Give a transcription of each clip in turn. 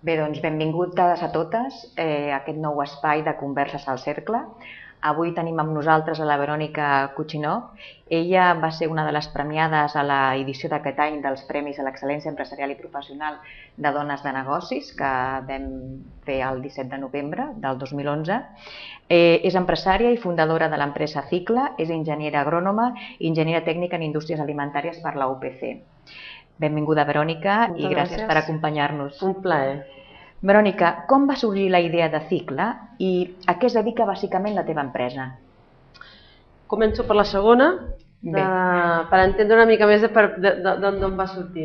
Bé, doncs benvingudes a totes a aquest nou espai de Converses al Cercle. Avui tenim amb nosaltres a la Verònica Kuchinov. Ella va ser una de les premiades a l'edició d'aquest any dels Premis a l'Excel·lència Empresarial i Professional de Dones de Negocis, que vam fer el 17 de novembre del 2011. És empresària i fundadora de l'empresa Cicla, és enginyera agrònoma i enginyera tècnica en indústries alimentàries per la UPC. Benvinguda, Verònica, i gràcies per acompanyar-nos. Un plaer. Verònica, com va sorgir la idea de Cicla i a què es dedica bàsicament la teva empresa? Començo per la segona, per entendre una mica més d'on va sortir.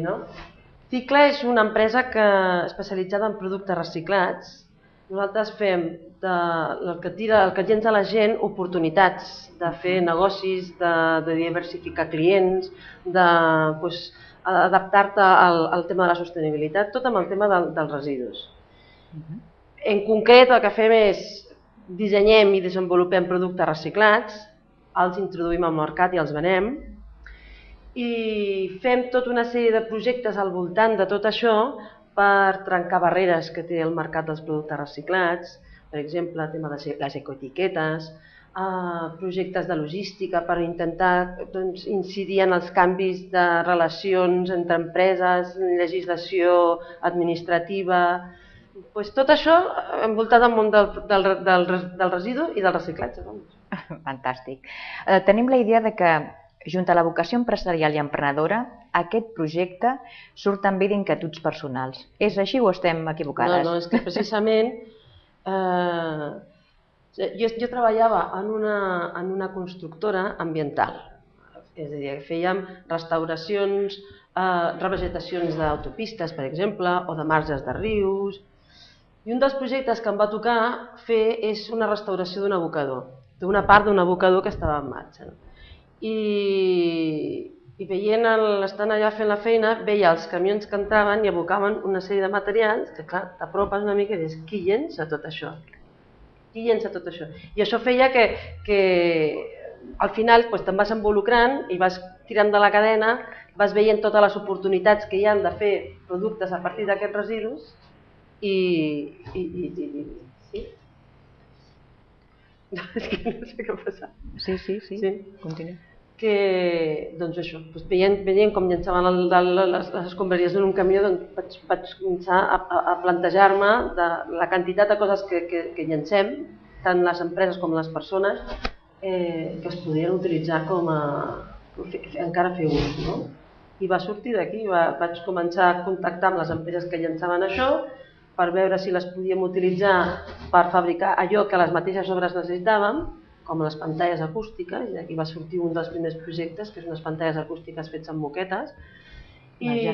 Cicla és una empresa especialitzada en productes reciclats. Nosaltres fem el que llença a la gent oportunitats de fer negocis, de diversificar clients, d'adaptar-te al tema de la sostenibilitat, tot amb el tema dels residus. En concret, el que fem és dissenyem i desenvolupem productes reciclats, els introduïm al mercat i els venem, i fem tota una sèrie de projectes al voltant de tot això per trencar barreres que té el mercat dels productes reciclats, per exemple, el tema de les ecoetiquetes, projectes de logística per intentar incidir en els canvis de relacions entre empreses, legislació administrativa. Tot això envoltat al món del residu i del reciclatge. Fantàstic. Tenim la idea que, junt a la vocació empresarial i emprenedora, aquest projecte surt també d'inquietuds personals. És així o estem equivocades? No, és que precisament jo treballava en una constructora ambiental. És a dir, fèiem restauracions, revegetacions d'autopistes, per exemple, o de marges de rius. I un dels projectes que em va tocar fer és una restauració d'un abocador, d'una part d'un abocador que estava en marxa. I estant allà fent la feina, veia els camions que entraven i abocaven una sèrie de materials que, clar, t'apropes una mica i dius, qui llença tot això? Qui llença tot això? I això feia que al final te'n vas involucrant i vas tirant de la cadena, vas veient totes les oportunitats que hi ha de fer productes a partir d'aquests residus. Sí? És que no sé què ha passat. Sí, continua. Doncs això, veient com llençaven les escombraries en un camió, vaig començar a plantejar-me la quantitat de coses que llencem, tant les empreses com les persones, que es podrien utilitzar com a encara fer ús. I va sortir d'aquí, vaig començar a contactar amb les empreses que llençaven això per veure si les podíem utilitzar per fabricar allò que les mateixes obres necessitàvem, com les pantalles acústiques, i d'aquí va sortir un dels primers projectes, que són unes pantalles acústiques fetes amb moquetes. I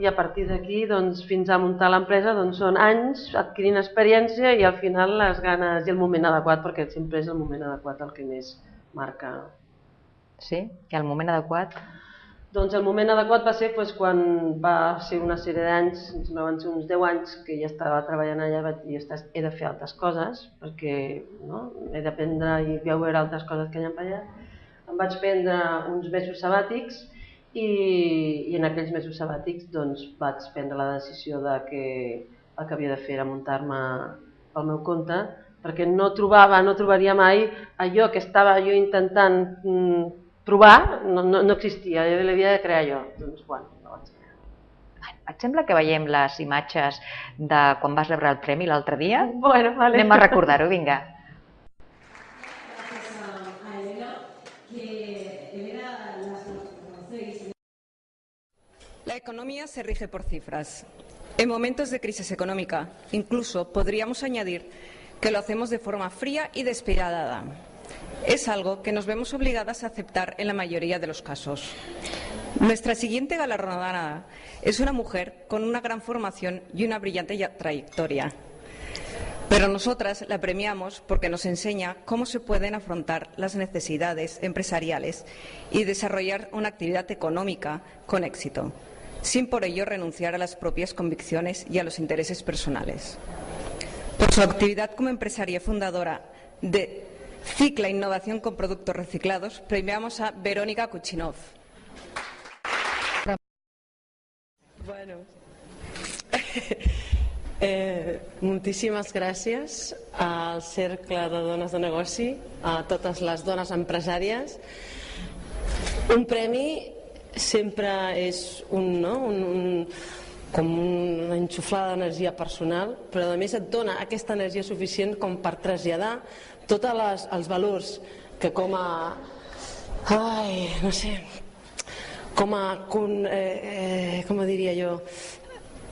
a partir d'aquí, fins a muntar l'empresa, són anys adquirint experiència i al final les ganes i el moment adequat, perquè sempre és el moment adequat el que més marca. Sí? I el moment adequat? Doncs el moment adequat va ser quan va ser una sèrie d'anys, van ser uns 10 anys que ja estava treballant allà, vaig dir, he de fer altres coses, perquè he d'aprendre i veure altres coses que hi ha per allà. Em vaig prendre uns mesos sabàtics i en aquells mesos sabàtics vaig prendre la decisió que el que havia de fer era muntar-me pel meu compte, perquè no trobaria mai allò que estava jo intentant trobar, no existia, jo l'havia de crear jo. Doncs, no vaig crear. Et sembla que veiem les imatges de quan vas rebre el premi l'altre dia? Bueno, vale. Anem a recordar-ho, vinga. La economía se rige por cifras. En momentos de crisis económica, incluso podríamos añadir que lo hacemos de forma fría y despiadada. Es algo que nos vemos obligadas a aceptar en la mayoría de los casos. Nuestra siguiente galardonada es una mujer con una gran formación y una brillante trayectoria. Pero nosotras la premiamos porque nos enseña cómo se pueden afrontar las necesidades empresariales y desarrollar una actividad económica con éxito, sin por ello renunciar a las propias convicciones y a los intereses personales. Por su actividad como empresaria fundadora de Cicla Innovación con Productos Reciclados, premiamos a Verònica Kuchinov. Bueno, Moltíssimes gràcies al Cercle de Dones de Negoci, a totes les dones empresàries. Un premi sempre és com una enxuflada d'energia personal, però a més et dona aquesta energia suficient com per traslladar tots els valors que com a com diria jo,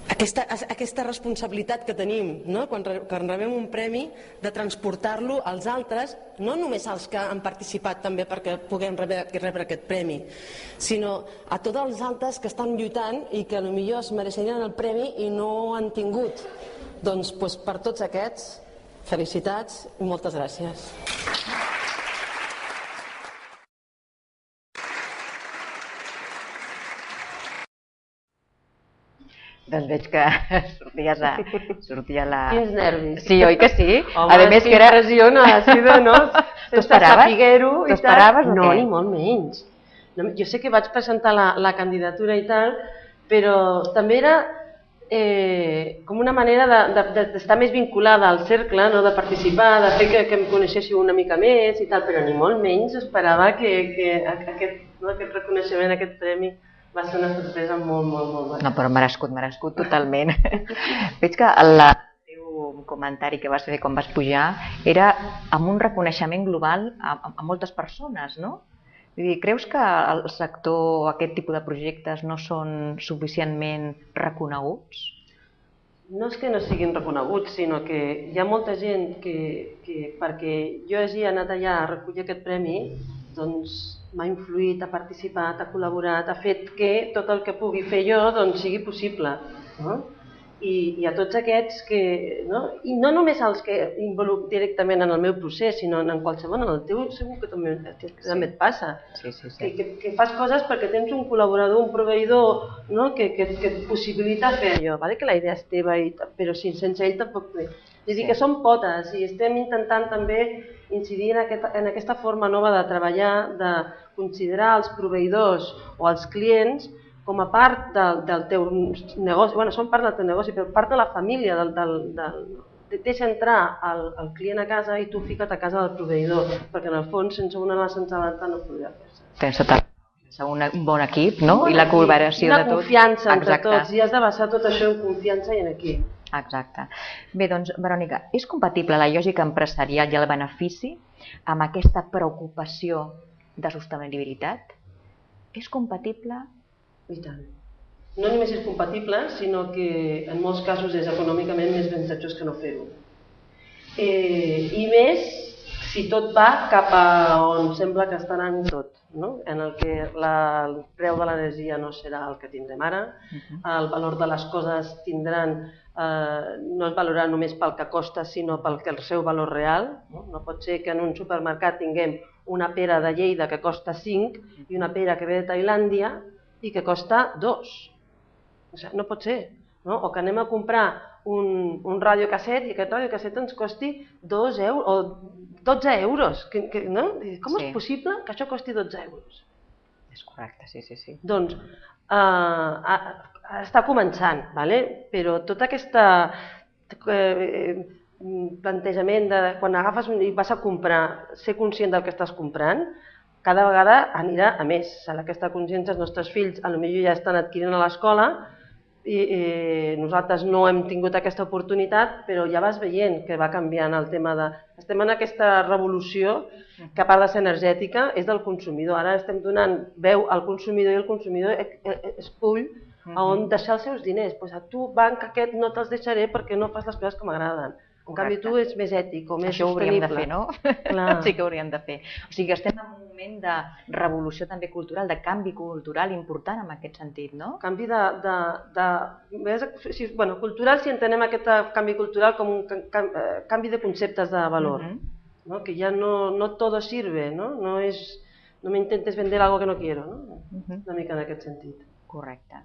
aquesta responsabilitat que tenim, no? Quan rebem un premi, de transportar-lo als altres, no només als que han participat també perquè puguem rebre aquest premi, sinó a tots els altres que estan lluitant i que potser es mereixerien el premi i no ho han tingut. Doncs per tots aquests, felicitats i moltes gràcies. Doncs veig que sortia la... Quins nervis. Sí, oi que sí? Home, és que impressiona, ha sido, no? Sense saber-ho i tal. T'ho esperaves o què? No, ni molt menys. Jo sé que vaig presentar la candidatura i tal, però també era com una manera d'estar més vinculada al cercle, de participar, de fer que em coneixéssiu una mica més i tal, però ni molt menys esperava que aquest reconeixement, aquest premi, va ser una sorpresa molt bona. No, però merescut totalment. Veig que el teu comentari que vas fer quan vas pujar era amb un reconeixement global a moltes persones, no? Vull dir, creus que el sector, aquest tipus de projectes no són suficientment reconeguts? No és que no siguin reconeguts, sinó que hi ha molta gent que perquè jo hagi anat allà a recollir aquest premi, doncs m'ha influït, ha participat, ha col·laborat, ha fet que tot el que pugui fer jo sigui possible. I a tots aquests que, i no només els que involucro directament en el meu procés, sinó en qualsevol, en el teu segur que també et passa. Que fas coses perquè tens un col·laborador, un proveïdor que et possibilita fer allò. Que la idea és teva, però sense ell tampoc... És a dir, que són potes i estem intentant també incidir en aquesta forma nova de treballar, de considerar els proveïdors o els clients com a part del teu negoci, són part del teu negoci, però part de la família, deixa entrar el client a casa i tu fica't a casa del proveïdor, perquè en el fons sense una mà sense l'altra no podria fer-se. Sense un bon equip, no? I la cooperació de tots. I la confiança entre tots, i has de basar tot això en confiança i en equip. Exacte. Bé, doncs, Verònica, és compatible la lògica empresarial i el benefici amb aquesta preocupació de sostenibilitat? És compatible? I tant. No només és compatible, sinó que en molts casos és econòmicament més avantatjós que no fer-ho. I més si tot va cap a on sembla que està anant tot, en el que el preu de l'energia no serà el que tindrem ara, el valor de les coses no es valorarà només pel que costa, sinó pel que el seu valor real. No pot ser que en un supermercat tinguem una pera de Lleida que costa 5 i una pera que ve de Tailàndia i que costa 2. No pot ser. O que anem a comprar un radiocasset i aquest radiocasset ens costi 2 euros o 12 euros. Com és possible que això costi 12 euros? És correcte, sí. Doncs està començant, però tot aquest plantejament de quan agafes i vas a comprar, ser conscient del que estàs comprant, cada vegada anirà a més. Aquesta consciència els nostres fills potser ja estan adquirint a l'escola i nosaltres no hem tingut aquesta oportunitat, però ja vas veient que va canviant el tema de... Estem en aquesta revolució que a part de ser energètica és del consumidor. Ara estem donant veu al consumidor i el consumidor escull on deixar els seus diners. A tu, banc aquest, no te'ls deixaré perquè no fas les coses que m'agraden. En canvi, tu ets més ètic o més sostenible. Això ho hauríem de fer, no? Sí que ho hauríem de fer. O sigui que estem en un moment de revolució també cultural, de canvi cultural important en aquest sentit, no? Canvi cultural, si entenem aquest canvi cultural com un canvi de conceptes de valor. Que ja no todo sirve, no me intentes vender algo que no quiero. Una mica en aquest sentit. Correcte.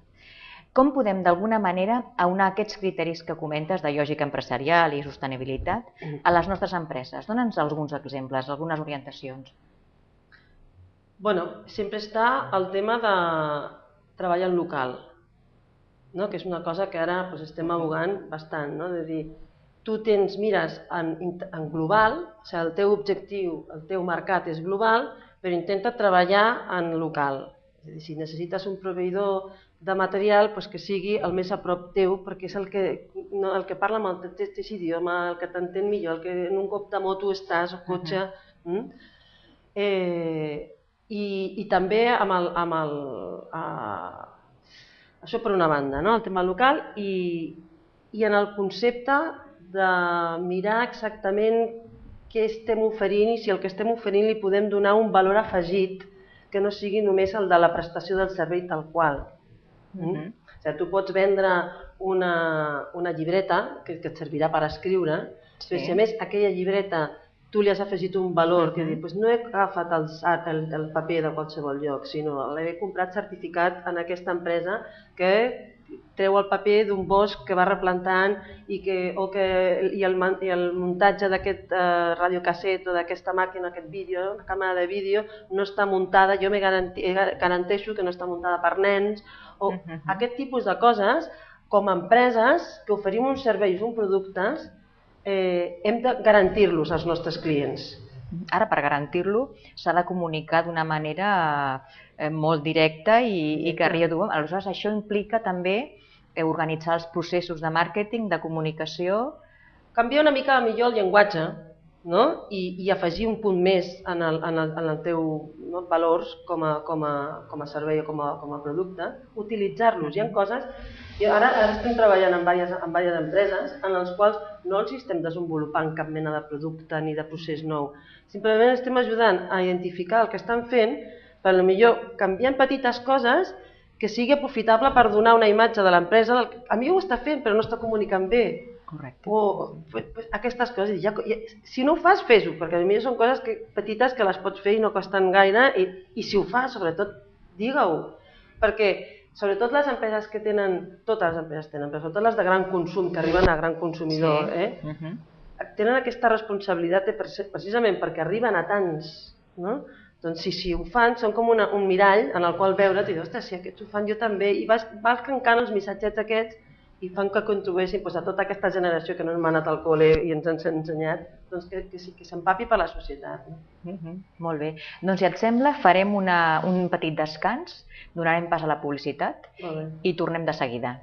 Com podem, d'alguna manera, aunar aquests criteris que comentes de lògica empresarial i sostenibilitat a les nostres empreses? Dóna'ns alguns exemples, algunes orientacions. Sempre està el tema de treballar en local. que és una cosa que ara estem abogant bastant, de dir, tu mires en global, o sigui, el teu objectiu, el teu mercat és global, però intenta treballar en local. És a dir, si necessites un proveïdor de material, que sigui el més a prop teu, perquè és el que parla amb el teu idioma, el que t'entén millor, el que en un cop de moto estàs, o cotxe. I també amb això per una banda, el tema local, i en el concepte de mirar exactament què estem oferint i si el que estem oferint li podem donar un valor afegit que no sigui només el de la prestació del servei tal qual. O sigui, tu pots vendre una llibreta que et servirà per escriure, però si a més aquella llibreta tu li has afegit un valor, que dius, no he agafat el paper de qualsevol lloc, sinó l'he comprat certificat en aquesta empresa que treu el paper d'un bosc que va replantant i el muntatge d'aquest radiocasset o d'aquesta màquina, aquest vídeo, la càmera de vídeo, no està muntada, jo garanteixo que no està muntada per nens, o aquest tipus de coses, com a empreses que oferim uns serveis, uns productes, hem de garantir-los als nostres clients. Ara, per garantir-lo, s'ha de comunicar d'una manera molt directa i que arribi a tothom. Aleshores, això implica també organitzar els processos de màrqueting, de comunicació. Canviar una mica millor el llenguatge i afegir un punt més en els teus valors com a servei o com a producte, utilitzar-los. Hi ha coses, ara estem treballant amb diverses empreses en les quals no els estem desenvolupant cap mena de producte ni de procés nou. Simplement estem ajudant a identificar el que estan fent, per potser canviant petites coses que sigui aprofitable per donar una imatge de l'empresa. A mi ho està fent però no està comunicant bé. Correcte. O aquestes coses. Si no ho fas, fes-ho, perquè a mi són coses petites que les pots fer i no costen gaire, i si ho fas, sobretot, digue-ho. Perquè sobretot les empreses que tenen, totes les empreses tenen, però sobretot les de gran consum, que arriben a gran consumidor, tenen aquesta responsabilitat precisament perquè arriben a tants. Doncs si ho fan, són com un mirall en el qual veure, i dir, ostres, si aquests ho fan jo també, i vas cancant els missatgets aquests i fan que contribueixin a tota aquesta generació que no hem anat al col·le i ens han ensenyat, que s'empapi per la societat. Molt bé. Doncs si et sembla, farem un petit descans, donarem pas a la publicitat i tornem de seguida.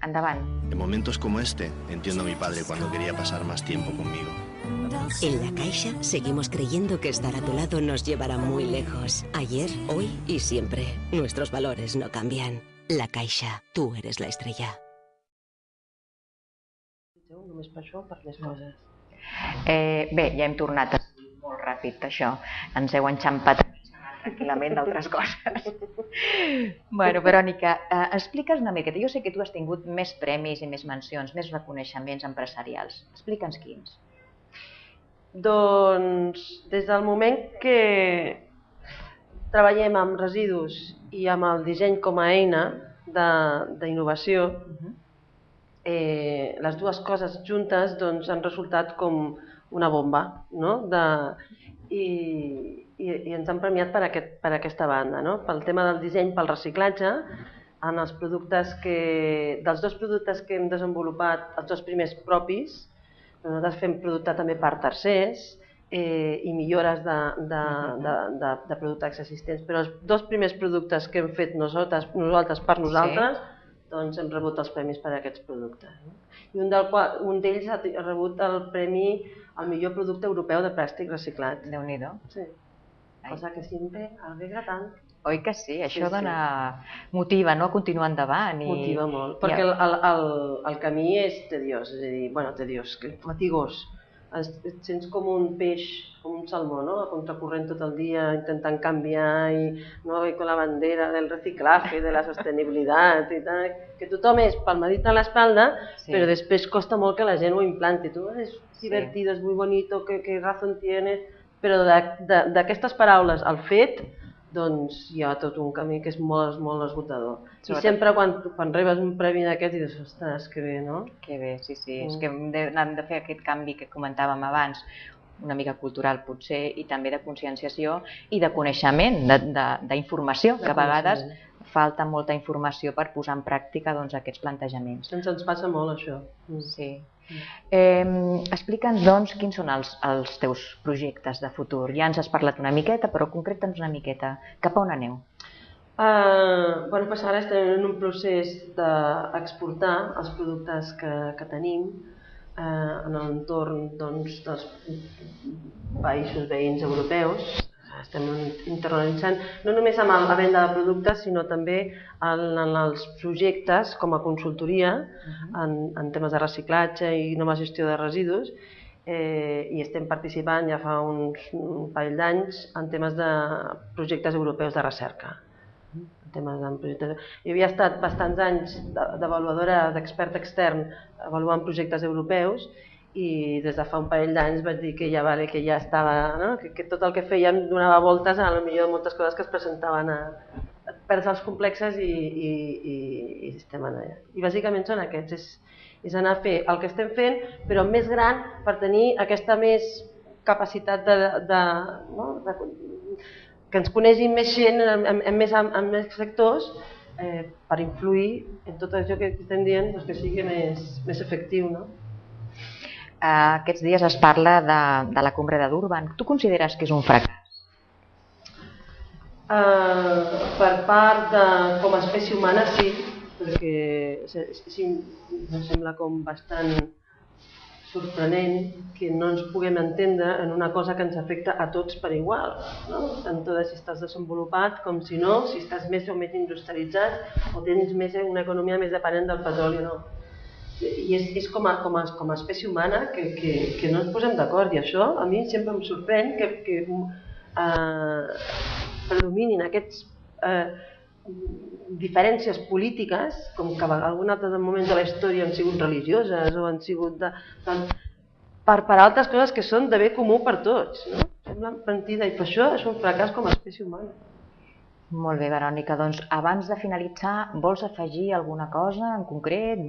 Endavant. En momentos como este, entiendo a mi padre cuando quería pasar más tiempo conmigo. En La Caixa seguimos creyendo que estar a tu lado nos llevará muy lejos. Ayer, hoy y siempre. Nuestros valores no cambian. La Caixa, tú eres la estrella. Només per això o per més coses? Bé, ja hem tornat molt ràpid, això. Ens heu enxampat tranquil·lament d'altres coses. Bueno, Verònica, explica'ns una miqueta. Jo sé que tu has tingut més premis i més mencions, més reconeixements empresarials. Explica'ns quins. Doncs des del moment que treballem amb residus i amb el disseny com a eina d'innovació, les dues coses juntes han resultat com una bomba, i ens han premiat per aquesta banda, pel tema del disseny, pel reciclatge, en els productes dels dos productes que hem desenvolupat, els dos primers propis. Nosaltres fem producte també per tercers i millores de productes existents, però els dos primers productes que hem fet nosaltres per nosaltres, doncs hem rebut els premis per aquests productes. I un d'ells ha rebut el premi al millor producte europeu de plàstic reciclat. Déu-n'hi-do. Sí, cosa que sempre alegra tant. Oi que sí? Això motiva a continuar endavant. Motiva molt, perquè el camí és tediós, és a dir, tediós, fatigós. Et sents com un peix, com un salmó, a contracorrent tot el dia, intentant canviar, i con la bandera del reciclaje, de la sostenibilitat i tal, que tothom és palmadit a l'espalda, però després costa molt que la gent ho implanti. Tu és divertido, és muy bonito, que razón tienes, però d'aquestes paraules al fet, doncs hi ha tot un camí que és molt esgotador. I sempre quan rebes un premi d'aquest dius, ostres, que bé, no? Que bé, sí. És que hem de fer aquest canvi que comentàvem abans. una mica cultural potser, i també de conscienciació i de coneixement, d'informació, que a vegades falta molta informació per posar en pràctica aquests plantejaments. Ens passa molt això. Sí. Explica'ns doncs quins són els teus projectes de futur. Ja ens has parlat una miqueta, però concreta'ns una miqueta. Cap a on aneu? Ara estem en un procés d'exportar els productes que tenim en l'entorn dels països veïns europeus. Estem internalitzant no només amb la venda de productes, sinó també en els projectes com a consultoria en temes de reciclatge i nova gestió de residus, i estem participant ja fa un parell d'anys en temes de projectes europeus de recerca. Jo havia estat bastants anys d'avaluadora, d'expert extern, avaluant projectes europeus, i des de fa un parell d'anys vaig dir que ja estava, que tot el que fèiem donava voltes a moltes coses que es presentaven a perds els complexes i estem allà. I bàsicament són aquests, és anar a fer el que estem fent, però més gran per tenir aquesta més capacitat que ens conegin més gent en més sectors per influir en tot això que estem dient, que sigui més efectiu. Aquests dies es parla de la Cumbre de Durban. Tu consideres que és un fracàs? Per part com a espècie humana sí, perquè em sembla com bastant sorprenent que no ens puguem entendre en una cosa que ens afecta a tots per igual, tant si estàs desenvolupat com si no, si estàs més o menys industrialitzat o tens una economia més dependent del petroli o no. I és com a espècie humana que no ens posem d'acord, i això a mi sempre em sorprèn que predominin aquestes diferències polítiques, com que en algun altre moment de la història han sigut religioses o han sigut per altres coses que són de bé comú per tots. Sembla mentida, i per això és un fracàs com a espècie humana. Molt bé, Verònica. Doncs abans de finalitzar, vols afegir alguna cosa en concret?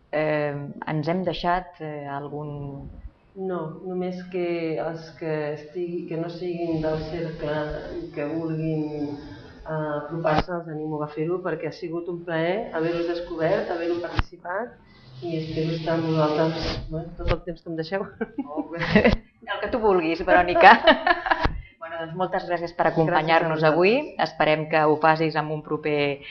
Ens hem deixat algun... No, només que els que no siguin del cercle i que vulguin apropar-se, els animo a fer-ho, perquè ha sigut un plaer haver-ho descobert, haver-ho participat, i espero estar amb vosaltres tot el temps que em deixeu. El que tu vulguis, Verònica. Doncs moltes gràcies per acompanyar-nos avui. Esperem que ho facis en un proper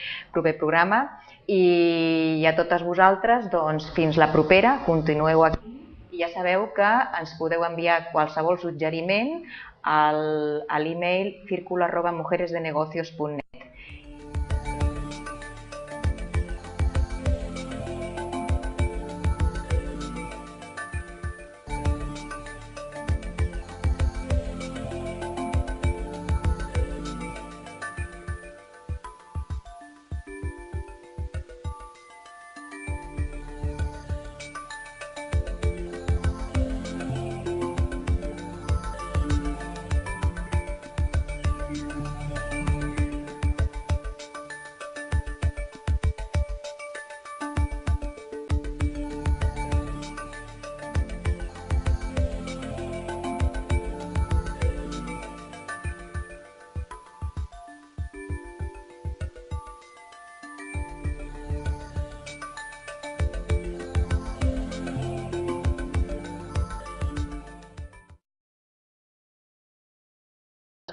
programa. I a totes vosaltres, fins la propera, continueu aquí. I ja sabeu que ens podeu enviar qualsevol suggeriment a l'email circulo@mujeresdenegocios.net.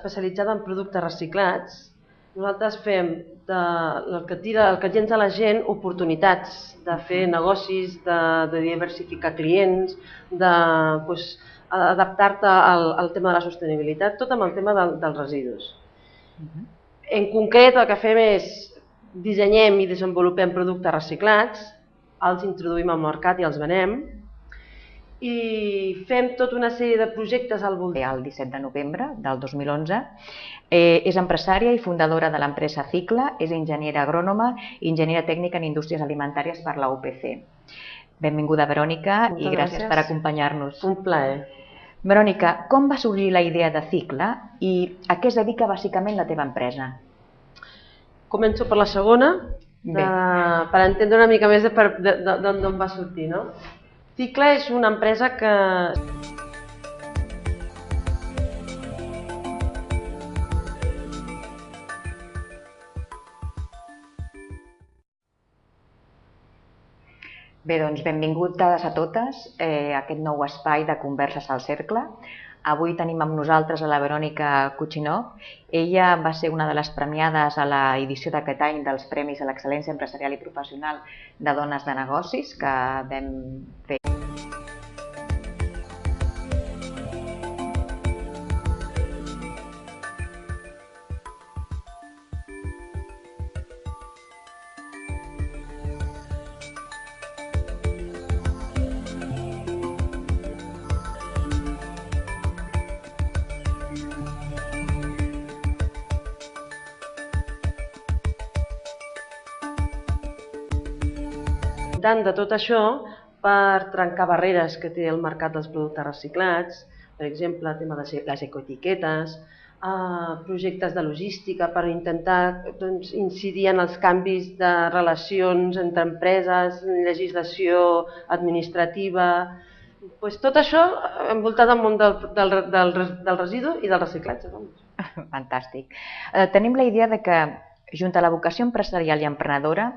Especialitzada en productes reciclats, nosaltres fem el que llença a la gent oportunitats de fer negocis, de diversificar clients, d'adaptar-te al tema de la sostenibilitat, tot amb el tema dels residus. En concret, el que fem és dissenyem i desenvolupem productes reciclats, els introduïm al mercat i els venem, i fem tota una sèrie de projectes al voltant. El 17 de novembre del 2011. És empresària i fundadora de l'empresa Cicla, és enginyera agrònoma i enginyera tècnica en indústries alimentàries per la UPC. Benvinguda, Verònica, i gràcies per acompanyar-nos. Un plaer. Verònica, com va sorgir la idea de Cicla i a què es dedica bàsicament la teva empresa? Començo per la segona, per entendre una mica més d'on va sortir. Cicla és una empresa que Bé, doncs benvingudes a totes a aquest nou espai de converses al cercle. Avui tenim amb nosaltres a la Verònica Kuchinov. Ella va ser una de les premiades a l'edició d'aquest any dels Premis a l'Excel·lència Empresarial i Professional de Dones de Negocis que vam fer. De tot això per trencar barreres que té el mercat dels productes reciclats, per exemple, el tema de les ecoetiquetes, projectes de logística per intentar incidir en els canvis de relacions entre empreses, legislació administrativa, tot això envoltat al món del residu i del reciclatge. Fantàstic. Tenim la idea de que, junt a la vocació empresarial i emprenedora,